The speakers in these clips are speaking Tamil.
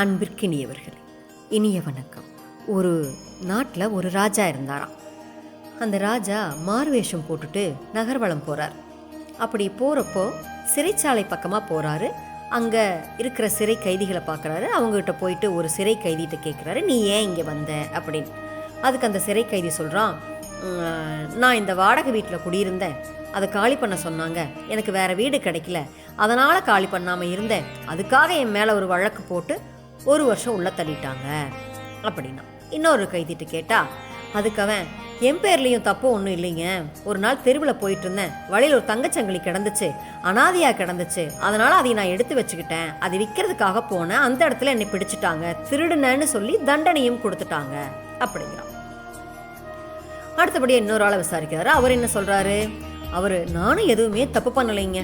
அன்பிற்கினியவர்களே, இனிய வணக்கம். ஒரு நாட்டில் ஒரு ராஜா இருந்தாராம். அந்த ராஜா மாறுவேஷம் போட்டுட்டு நகர்வலம் போகிறார். அப்படி போகிறப்போ சிறைச்சாலை பக்கமாக போகிறாரு. அங்கே இருக்கிற சிறை கைதிகளை பார்க்குறாரு. அவங்ககிட்ட போயிட்டு ஒரு சிறை கைதிகிட்ட கேட்குறாரு, நீ ஏன் இங்கே வந்த அப்படின்னு. அதுக்கு அந்த சிறை கைதி சொல்கிறான், நான் இந்த வாடகை வீட்டில் குடியிருந்தேன், அதை காலி பண்ண சொன்னாங்க, எனக்கு வேறு வீடு கிடைக்கல, அதனால் காலி பண்ணாமல் இருந்தேன், அதுக்காக என் மேலே ஒரு வழக்கு போட்டு 1 வருஷம் உள்ள தள்ளிட்டாங்க அப்படின்னா. இன்னொரு கைதிட்டு கேட்டா, அதுக்கு அவன், என் பேர்லேயும் தப்பு ஒன்றும் இல்லைங்க, ஒரு நாள் தெருவில் போயிட்டு இருந்தேன், வழியில் ஒரு தங்கச்சங்கிலி கிடந்துச்சு, அனாதையாக கிடந்துச்சு, அதனால் அதை நான் எடுத்து வச்சுக்கிட்டேன், அதை விற்கிறதுக்காக போனேன், அந்த இடத்துல என்னை பிடிச்சிட்டாங்க, திருடுனேன்னு சொல்லி தண்டனையும் கொடுத்துட்டாங்க அப்படிங்கிறான். அடுத்தபடியாக இன்னொரு ஆளை விசாரிக்கிறாரு. அவர் என்ன சொல்கிறாரு, அவர், நானும் எதுவுமே தப்பு பண்ணலைங்க,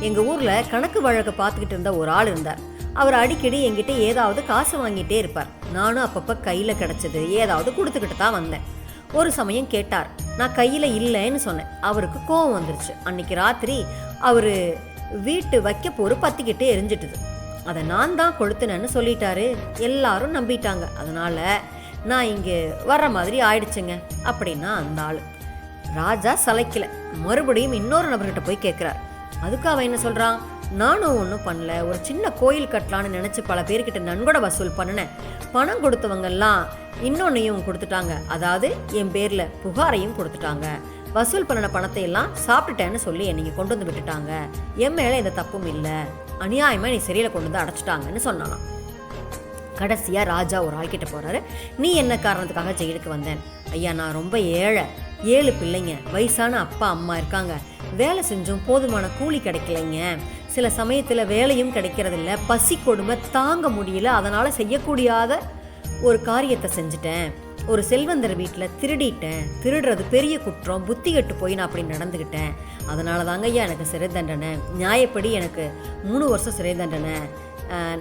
எங்கள் ஊரில் கணக்கு வழக்கை பார்த்துக்கிட்டு இருந்த ஒரு ஆள் இருந்தார், அவர் அடிக்கடி என்கிட்ட ஏதாவது காசு வாங்கிட்டே இருப்பார், நானும் அப்பப்போ கையில் கிடச்சது ஏதாவது கொடுத்துக்கிட்டு தான் வந்தேன். ஒரு சமயம் கேட்டார், நான் கையில் இல்லைன்னு சொன்னேன், அவருக்கு கோவம் வந்துருச்சு. அன்னைக்கு ராத்திரி அவர் வீட்டு வைக்க போரு பற்றிக்கிட்டே எரிஞ்சிட்டுது, அதை நான் தான் கொளுத்துனேன்னு சொல்லிட்டாரு. எல்லாரும் நம்பிட்டாங்க, அதனால் நான் இங்கே வர்ற மாதிரி ஆயிடுச்சுங்க அப்படின்னா அந்த ஆள். ராஜா சளைக்கல, மறுபடியும் இன்னொரு நபர்கிட்ட போய் கேட்குறார். அதுக்கு அவன் என்ன சொல்கிறான், நானும் ஒன்றும் பண்ணல, ஒரு சின்ன கோயில் கட்டலான்னு நினச்சி பல பேர்கிட்ட நன்கொடை வசூல் பண்ணினேன், பணம் கொடுத்தவங்கெல்லாம் இன்னொன்னையும் கொடுத்துட்டாங்க, அதாவது என் பேரில் புகாரையும் கொடுத்துட்டாங்க, வசூல் பண்ணின பணத்தை எல்லாம் சாப்பிட்டுட்டேன்னு சொல்லி என்னை கொண்டு வந்து விட்டுட்டாங்க, என் மேலே எந்த தப்பும் இல்லை, அநியாயமாக நீ சிறையில் கொண்டு வந்து அடைச்சிட்டாங்கன்னு சொன்னானாம். கடைசியாக ராஜா ஒரு ஆள்கிட்ட போகிறாரு. நீ என்ன காரணத்துக்காக ஜெயிலுக்கு வந்தேன்? ஐயா, நான் ரொம்ப ஏழை, 7 பிள்ளைங்க, வயசான அப்பா அம்மா இருக்காங்க, வேலை செஞ்சும் போதுமான கூலி கிடைக்கலைங்க, சில சமயத்தில் வேலையும் கிடைக்கிறதில்ல, பசி கொடுமை தாங்க முடியல, அதனால் செய்யக்கூடியாத ஒரு காரியத்தை செஞ்சுட்டேன், ஒரு செல்வந்தர் வீட்டில் திருடிட்டேன், திருடுறது பெரிய குற்றம், புத்தி கெட்டு போய் நான் அப்படி நடந்துக்கிட்டேன், அதனால தாங்க ஐயா எனக்கு சிறை தண்டனை, நியாயப்படி எனக்கு 3 வருஷம் சிறை தண்டனை,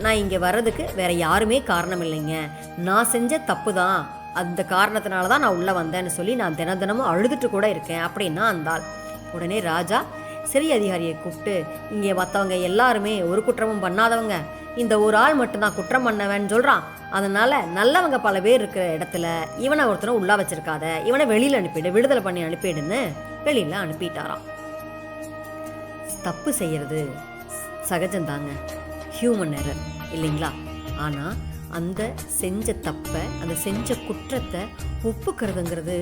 நான் இங்கே வர்றதுக்கு வேறு யாருமே காரணம் இல்லைங்க, நான் செஞ்ச தப்பு தான், அந்த காரணத்தினால தான் நான் உள்ளே வந்தேன்னு சொல்லி நான் தினமும் அழுதுட்டு கூட இருக்கேன் அப்படின்னா அந்தாள். உடனே ராஜா சிறை அதிகாரியை கூப்பிட்டு, இங்கே மற்றவங்க எல்லாருமே ஒரு குற்றமும் பண்ணாதவங்க, இந்த ஒரு ஆள் மட்டும்தான் குற்றம் பண்ணவன்னு சொல்கிறான், அதனால் நல்லவங்க பல பேர் இருக்கிற இடத்துல இவனை ஒருத்தனை உள்ளா வச்சிருக்காத, இவனை வெளியில் அனுப்பிடு, விடுதலை பண்ணி அனுப்பிடுன்னு வெளியில் அனுப்பிட்டாராம். தப்பு செய்கிறது சகஜந்தாங்க, ஹியூமன் எரர் இல்லைங்களா? ஆனால் அந்த செஞ்ச தப்பை, அந்த செஞ்ச குற்றத்தை ஒப்புக்கிறதுங்கிறது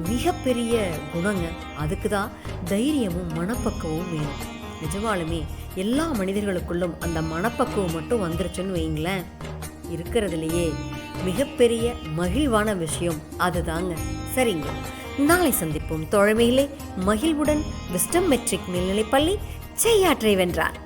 மிகப்பெரிய குணங்க. அதுக்கு தான் தைரியமும் மனப்பக்குவமும் வேணும். நிஜமாலுமே எல்லா மனிதர்களுக்குள்ளும் அந்த மனப்பக்குவம் மட்டும் வந்துருச்சுன்னு வைங்களேன், இருக்கிறதுலையே மிகப்பெரிய மகிழ்வான விஷயம் அதுதாங்க. சரிங்களா? நாளை சந்திப்போம் தோழமையிலே. மகிழ்வுடன் விஸ்டம் மெட்ரிக் மேல்நிலைப்பள்ளி செய்யாற்றை வென்றார்.